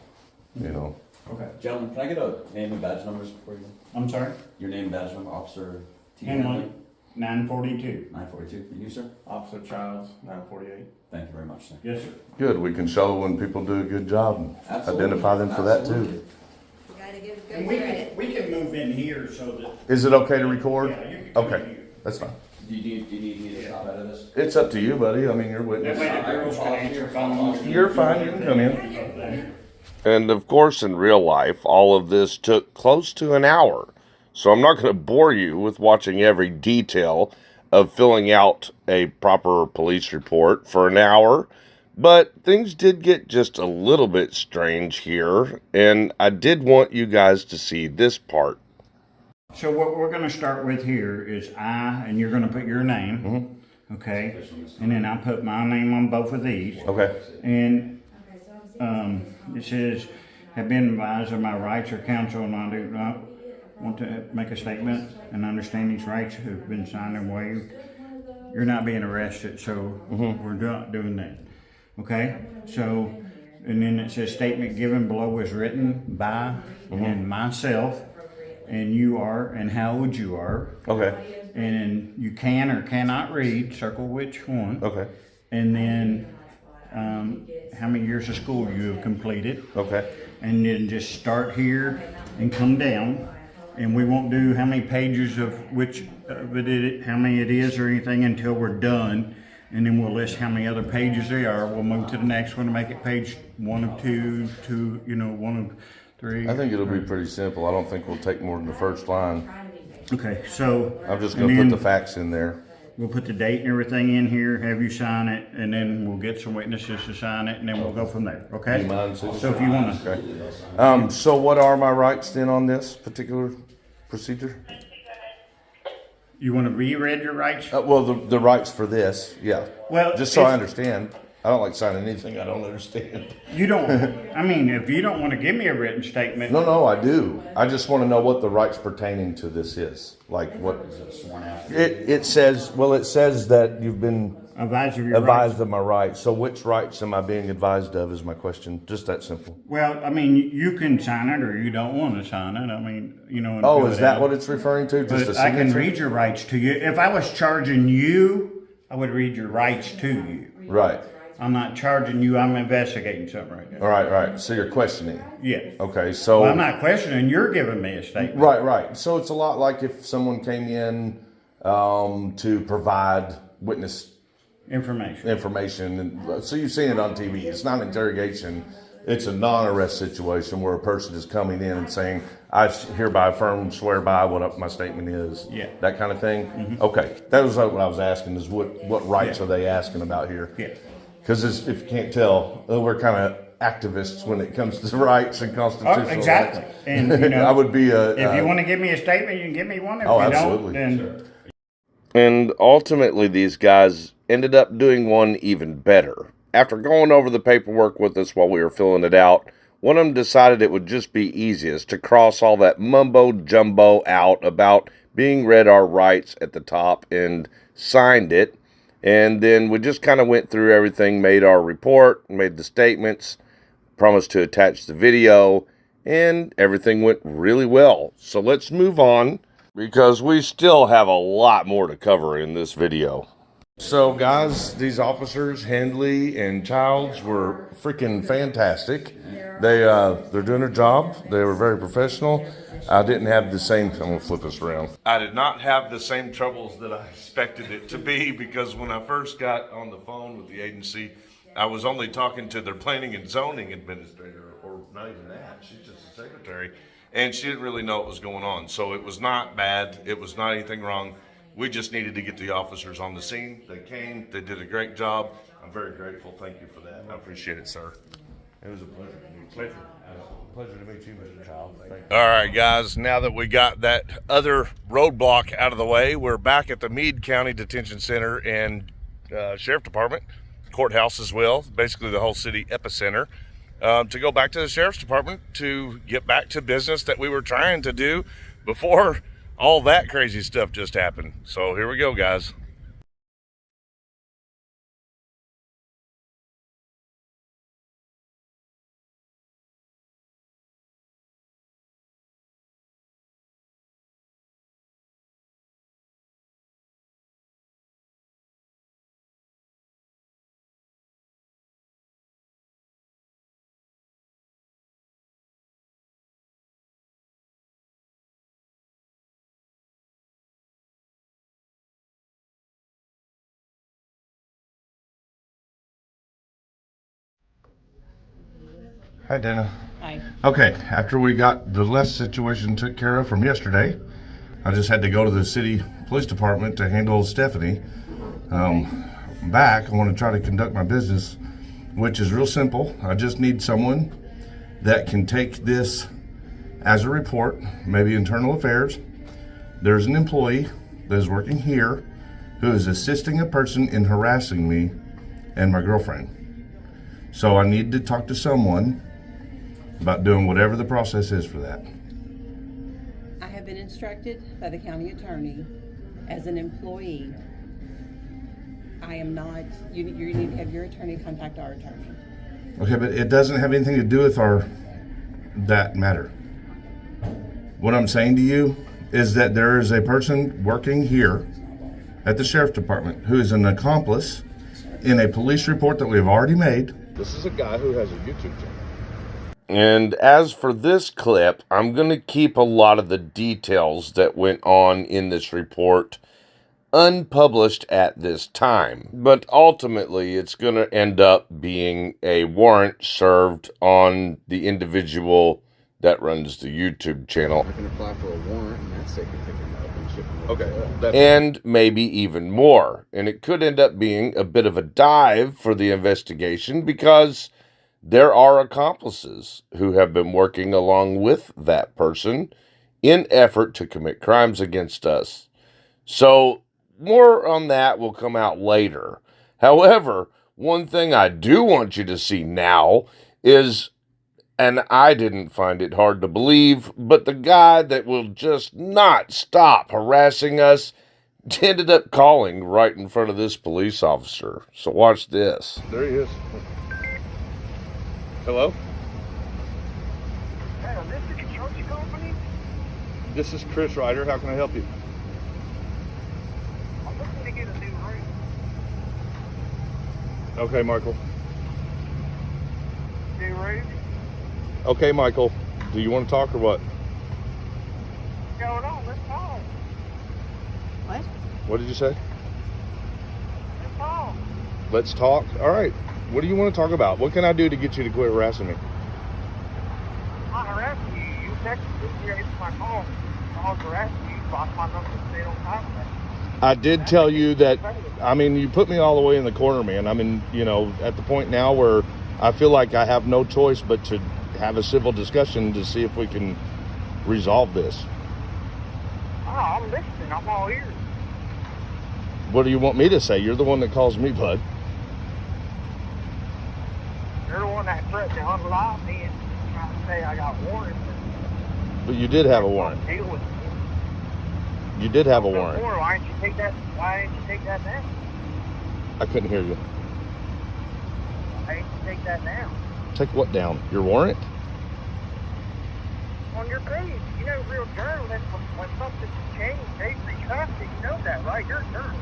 Okay. Gentlemen, can I get a name and badge numbers for you? I'm sorry? Your name and badge number, Officer T. Henley, 942. 942. And you, sir? Officer Childs, 948. Thank you very much, sir. Yes, sir. Good. We can show when people do a good job and Absolutely. identify them for that, Absolutely. too. You gotta give And good we can move in here so that... Is it okay to record? Yeah, you can come in Okay, here. that's fine. Do you need me to stop out of this? It's up to you, buddy. I mean, you're That witness. way the girls can answer phones. You're fine. You can come in. And of course, in real life, all of this took close to an hour. So I'm not going to bore you with watching every detail of filling out a proper police report for an hour. But things did get just a little bit strange here, and I did want you guys to see this part. So what we're going to start with here is and you're going to put your name, okay? And then I put my name on both of these. Okay. And it says, have been advised of my rights or counsel, and I do not want to make a statement and understand these rights have been signed and waived. You're not being arrested, so we're not doing that. Okay? So, and then it says statement given below is written by and myself, and you are, and how old you are. Okay. And you can or cannot read, circle which one. Okay. And then how many years of school you have completed. Okay. And then just start here and come down. And we won't do how many pages of how many it is or anything until we're done. And then we'll list how many other pages there are. We'll move to the next one and make it page 1 of 2, 1 of 3. I think it'll be pretty simple. I don't think we'll take more than the first line. Okay, so I'm just going to put the facts in there. We'll put the date and everything in here, have you sign it, and then we'll get some witnesses to sign it, and then we'll go from there, okay? Do you mind, Susan? So if you want to. Okay. So what are my rights then on this particular procedure? You want to reread your rights? Well, the rights for this, yeah. Well, just so I understand. I don't like signing anything I don't understand. You don't, I mean, if you don't want to give me a written statement. No, I do. I just want to know what the rights pertaining to this is. Like what? It says that you've been advised of my rights. So which rights am I being advised of is my question. Just that simple. Well, I mean, you can sign it or you don't want to sign it. I mean, Oh, is that what it's referring to? Just a I can signature? read your rights to you. If I was charging you, I would read your rights to you. Right. I'm not charging you. I'm investigating something right now. All right. So you're questioning. Yes. Okay, so... Well, I'm not questioning. You're giving me a statement. Right. So it's a lot like if someone came in to provide witness... Information. And so you've seen it on TV. It's not an interrogation. It's a non-arrest situation where a person is coming in and saying, I hereby affirm, swear by what my statement is. Yeah. That kind of thing? Mm-hmm. Okay. That was what I was asking is what rights are they asking about here? Yeah. Because if you can't tell, we're kind of activists when it comes to rights and constitutional exactly. rights. And I would be if you want to give me a statement, you can give me one. If you absolutely. don't, then... And ultimately, these guys ended up doing one even better. After going over the paperwork with us while we were filling it out, one of them decided it would just be easiest to cross all that mumbo-jumbo out about being read our rights at the top and signed it. And then we just kind of went through everything, made our report, made the statements, promised to attach the video, and everything went really well. So let's move on because we still have a lot more to cover in this video. So guys, these officers, Hendley and Childs, were freaking fantastic. They're doing their job. They were very professional. I didn't have the same, I'm going to flip this around. I did not have the same troubles that I expected it to be because when I first got on the phone with the agency, I was only talking to their planning and zoning administrator, or not even that, she's just a secretary, and she didn't really know what was going on. So it was not bad, it was not anything wrong. We just needed to get the officers on the scene. They came, they did a great job. I'm very grateful, thank you for that. I appreciate it, sir. It was a pleasure to meet you. Pleasure to meet you, Mr. Child. Thank you. All right, guys, now that we got that other roadblock out of the way, we're back at the Meade County Detention Center and Sheriff Department, courthouse as well, basically the whole city epicenter, to go back to the Sheriff's Department to get back to business that we were trying to do before all that crazy stuff just happened. So here we go, guys. Hi, Dana. Hi. Okay, after we got the last situation took care of from yesterday, I just had to go to the city police department to handle Stephanie. Back, I want to try to conduct my business, which is real simple. I just need someone that can take this as a report, maybe internal affairs. There's an employee that is working here who is assisting a person in harassing me and my girlfriend. So I need to talk to someone about doing whatever the process is for that. I have been instructed by the county attorney as an employee. I am not, you need to have your attorney contact our attorney. Okay, but it doesn't have anything to do with that matter. What I'm saying to you is that there is a person working here at the sheriff's department who is an accomplice in a police report that we've already made. This is a guy who has a YouTube channel. And as for this clip, I'm going to keep a lot of the details that went on in this report unpublished at this time. But ultimately, it's going to end up being a warrant served on the individual that runs the YouTube channel. I can apply for a warrant, and that's safe to pick him up and ship him. Okay. And maybe even more. And it could end up being a bit of a dive for the investigation because there are accomplices who have been working along with that person in effort to commit crimes against us. So more on that will come out later. However, one thing I do want you to see now is, and I didn't find it hard to believe, but the guy that will just not stop harassing us ended up calling right in front of this police officer. So watch this. There he is. Hello? Hey, this is the construction company? This is Chris Ryder. How can I help you? I'm looking to get a new roof. Okay, Michael. New roof? Okay, Michael. Do you want to talk or what? What's going on? Let's talk. What? What did you say? Let's talk. Let's talk? All right. What do you want to talk about? What can I do to get you to quit harassing me? I'm not harassing you. You texted me. You answered my call. I was harassing you. Lost my number. Stay on top of that. I did tell you that, I mean, you put me all the way in the corner, man. I mean, you know, at the point now where I feel like I have no choice but to have a civil discussion to see if we can resolve this. Oh, I'm listening. I'm all ears. What do you want me to say? You're the one that calls me, bud. You're the one that threatened to unalive me and trying to say I got warrants. But you did have a warrant. Deal with it. You did have a warrant. Why didn't you take that? Why didn't you take that down? I couldn't hear you. Why didn't you take that down? Take what down? Your warrant? On your page, you know, real journalists, when something's changed, they retract it. You know that, right? You're a journalist.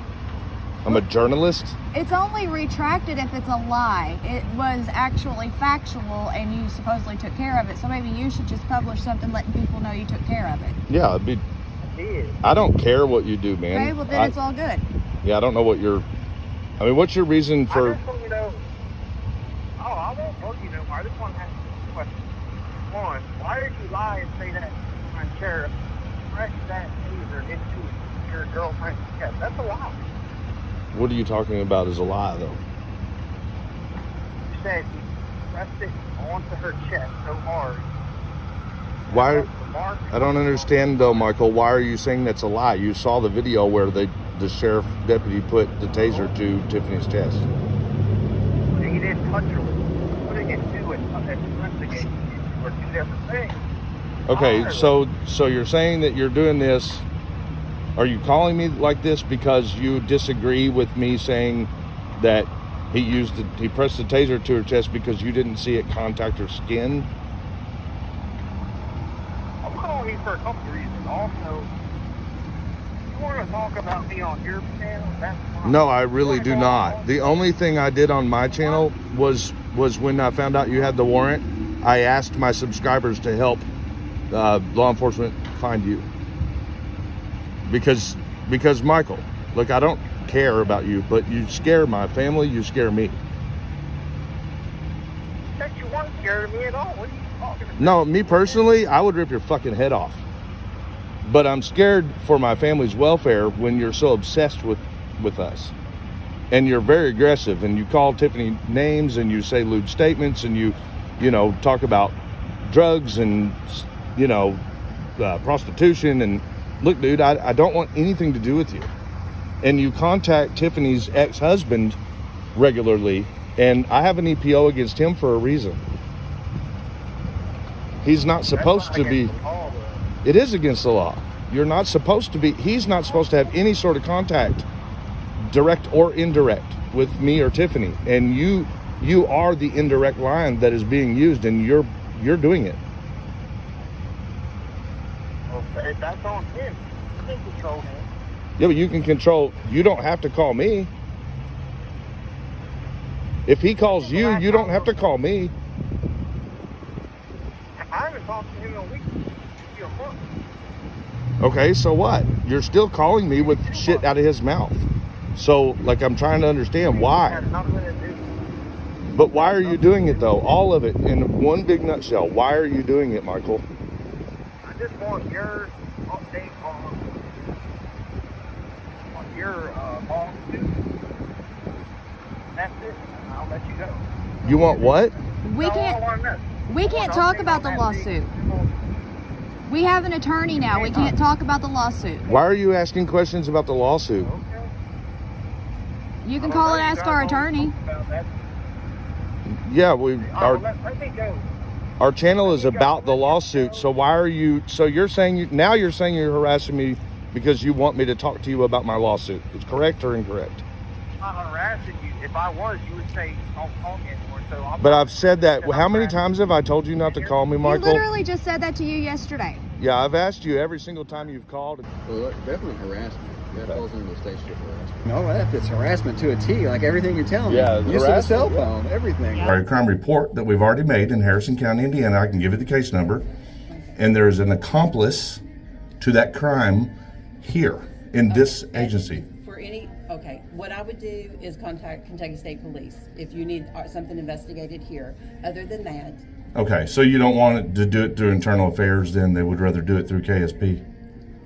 I'm a journalist? It's only retracted if it's a lie. It was actually factual and you supposedly took care of it. So maybe you should just publish something letting people know you took care of it. Yeah, it'd be... I don't care what you do, man. Okay, well then it's all good. Yeah, I don't know what your... I mean, what's your reason for... I just want you to know... Oh, I won't bug you no more. I just want to ask you a question. One, why did you lie and say that my sheriff pressed that taser into your girlfriend's chest? That's a lie. What are you talking about as a lie, though? You said you pressed it onto her chest so hard. Why? I don't understand, though, Michael. Why are you saying that's a lie? You saw the video where the sheriff deputy put the taser to Tiffany's chest. He didn't touch her. Putting it to it investigation were two different things. Okay, so you're saying that you're doing this. Are you calling me like this because you disagree with me saying that he pressed the taser to her chest because you didn't see it contact her skin? I'm calling you for a couple of reasons. Also, you want to talk about me on your channel? That's fine. No, I really do not. The only thing I did on my channel was when I found out you had the warrant, I asked my subscribers to help law enforcement find you. Because Michael, look, I don't care about you, but you scare my family, you scare me. That you want scared of me at all. What are you talking about? No, me personally, I would rip your fucking head off. But I'm scared for my family's welfare when you're so obsessed with us. And you're very aggressive, and you call Tiffany names, and you say lewd statements, and you know, talk about drugs and, you know, prostitution. And look, dude, I don't want anything to do with you. And you contact Tiffany's ex-husband regularly, and I have an EPO against him for a reason. He's not supposed to be. It is against the law. You're not supposed to be. He's not supposed to have any sort of contact, direct or indirect, with me or Tiffany. And you are the indirect line that is being used, and you're doing it. Okay, that's on him. You can control him. Yeah, but you can control. You don't have to call me. If he calls you, you don't have to call me. I haven't talked to him in a week. You're a month. Okay, so what? You're still calling me with shit out of his mouth. So, like, I'm trying to understand why. But why are you doing it, though? All of it in one big nutshell. Why are you doing it, Michael? I just want your update on your lawsuit. That's it. I'll let you go. You want what? We can't talk about the lawsuit. We have an attorney now. We can't talk about the lawsuit. Why are you asking questions about the lawsuit? You can call and ask our attorney. Yeah, our channel is about the lawsuit. So why are you? So you're saying you're saying you're harassing me because you want me to talk to you about my lawsuit. Is correct or incorrect? I'm not harassing you. If I was, you would say don't call me anymore. So But I've said that. How many times have I told you not to call me, Michael? You literally just said that to you yesterday. Yeah, I've asked you every single time you've called. Well, definitely harassment. That falls into the state ship harassment. No, that it's harassment to a T. Like everything you're telling me. Use of the cell phone, everything. Our crime report that we've already made in Harrison County, Indiana. I can give you the case number. And there's an accomplice to that crime here in this agency. Okay, what I would do is contact Kentucky State Police if you need something investigated here. Other than that. Okay, so you don't want it to do it through internal affairs, then they would rather do it through KSP?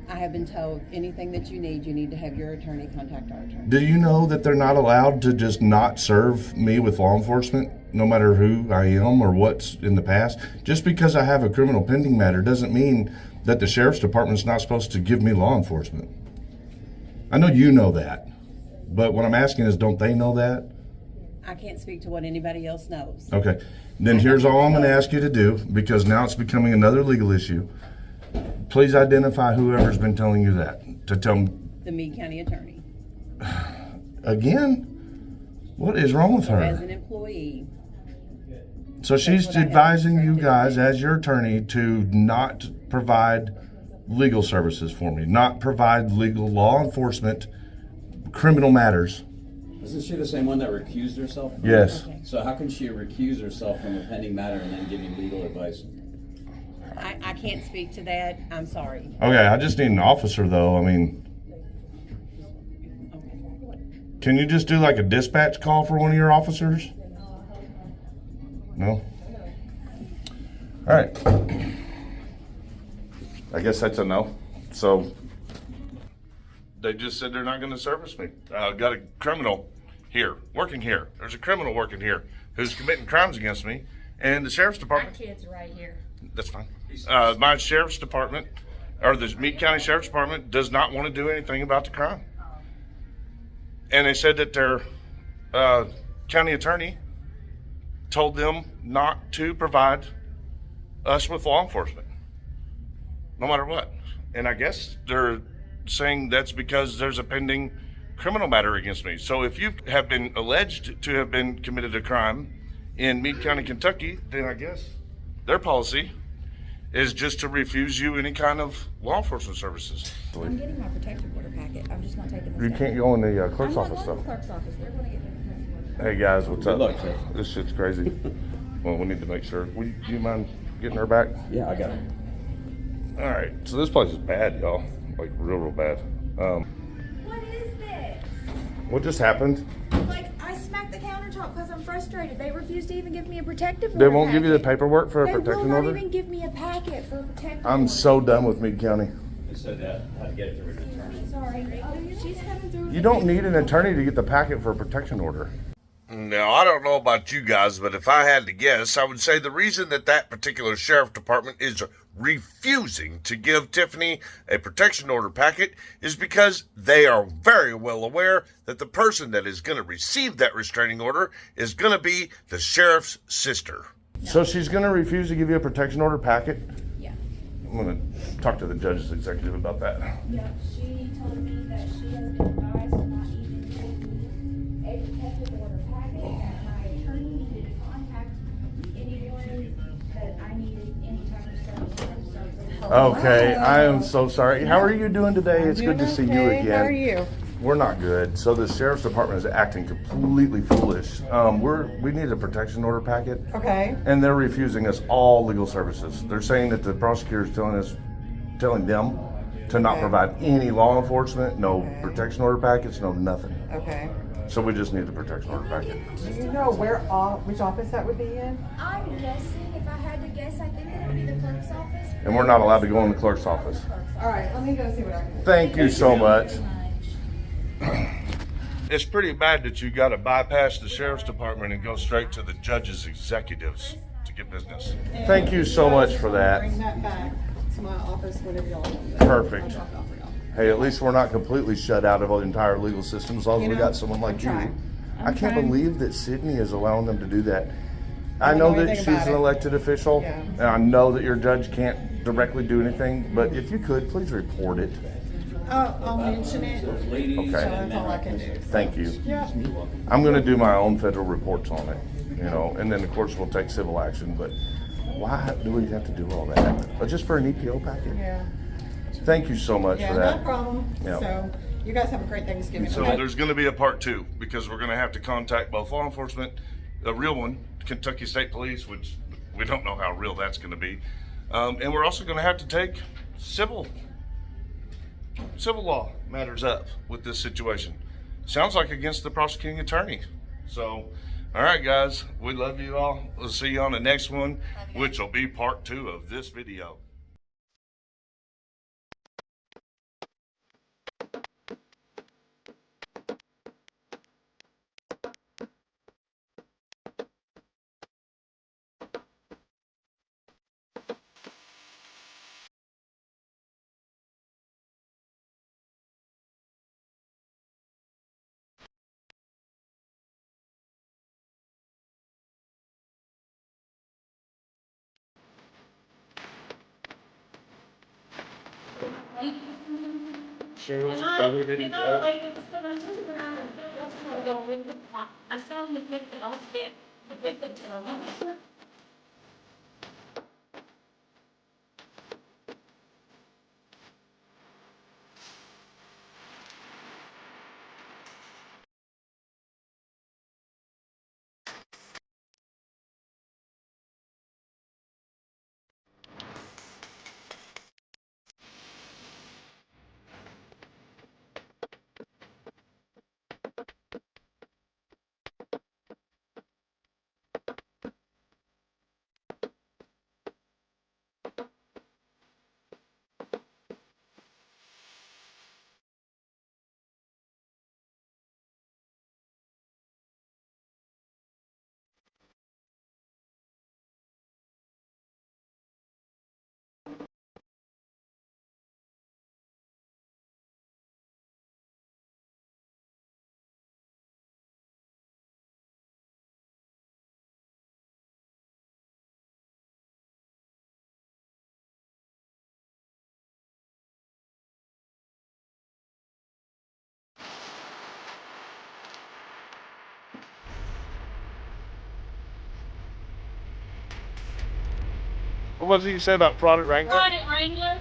I have been told anything that you need to have your attorney contact our attorney. Do you know that they're not allowed to just not serve me with law enforcement, no matter who I am or what's in the past? Just because I have a criminal pending matter doesn't mean that the sheriff's department's not supposed to give me law enforcement. I know you know that, but what I'm asking is, don't they know that? I can't speak to what anybody else knows. Okay, then here's all I'm going to ask you to do, because now it's becoming another legal issue. Please identify whoever's been telling you that. To tell me. The Meade County Attorney. Again? What is wrong with her? As an employee. So she's advising you guys as your attorney to not provide legal services for me, not provide legal law enforcement, criminal matters. Isn't she the same one that recused herself? Yes. Okay. So how can she recuse herself from a pending matter and then give you legal advice? I can't speak to that. I'm sorry. Okay, I just need an officer though. I mean, can you just do like a dispatch call for one of your officers? No? All right. I guess that's a no. So they just said they're not going to service me. Got a criminal here, working here. There's a criminal working here who's committing crimes against me. And the sheriff's department. My kids are right here. That's fine. My sheriff's department, or the Meade County Sheriff's Department, does not want to do anything about the crime. And they said that their county attorney told them not to provide us with law enforcement, no matter what. And I guess they're saying that's because there's a pending criminal matter against me. So if you have been alleged to have been committed a crime in Meade County, Kentucky, then I guess their policy is just to refuse you any kind of law enforcement services. I'm getting my protective order packet. I'm just not taking the You can't go in the clerk's office though. Clerk's office. They're going to get their protective order. Hey guys, what's up? Good luck, sir. This shit's crazy. Well, we need to make sure. Do you mind getting her back? Yeah, I got it. All right. So this place is bad, y'all. Like real bad. What is this? What just happened? Like, I smacked the countertop talk because I'm frustrated. They refuse to even give me a protective order. They won't give you the paperwork for a They protection will order? not even give me a packet for a protective order. I'm so done with Meade County. They said that how to get it through an attorney. Sorry. Oh, she's coming through. You don't need an attorney to get the packet for a protection order. Now, I don't know about you guys, but if I had to guess, I would say the reason that particular sheriff department is refusing to give Tiffany a protection order packet is because they are very well aware that the person that is going to receive that restraining order is going to be the sheriff's sister. So she's going to refuse to give you a protection order packet? Yeah. I'm going to talk to the judge's executive about that. Yeah, she told me that she has been advised to not even give me a protective order packet, that my attorney needed to contact anyone that I needed any type of service. Okay, I am so sorry. How are you doing today? It's good to see you again. How are you? We're not good. So the sheriff's department is acting completely foolish. We need a protection order packet. Okay. And they're refusing us all legal services. They're saying that the prosecutor is telling them to not provide any law enforcement, no protection order packets, no nothing. Okay. So we just need the protection order packet. Do you know which office that would be in? I'm guessing, if I had to guess, I think that it would be the clerk's office. And we're not allowed to go in the clerk's office. All right, let me go see what I can do. Thank you so much. It's pretty bad that you got to bypass the sheriff's department and go straight to the judge's executives to get business. Thank you so much for that. Bring that back to my office whenever y'all want it. Perfect. I'll drop it off for y'all. Hey, at least we're not completely shut out of the entire legal system as long as we got someone like you. I can't believe that Sydney is allowing them to do that. I know that she's an elected official, and I know that your judge can't directly do anything, but if you could, please report it. I'll mention it. Okay. So that's all I can do. Thank you. Yeah. I'm going to do my own federal reports on it, and then of course we'll take civil action, but why do we have to do all that? But just for an EPO packet? Yeah. Thank you so much for that. No problem. Yeah. So you guys have a great Thanksgiving. So there's going to be a part 2 because we're going to have to contact both law enforcement, a real one, Kentucky State Police, which we don't know how real that's going to be, and we're also going to have to take civil law matters up with this situation. Sounds like against the prosecuting attorney. So, all right, guys, we love you all. We'll see you on the next one, which will be part 2 of this video. What did you say about product wrangler? Product wrangler.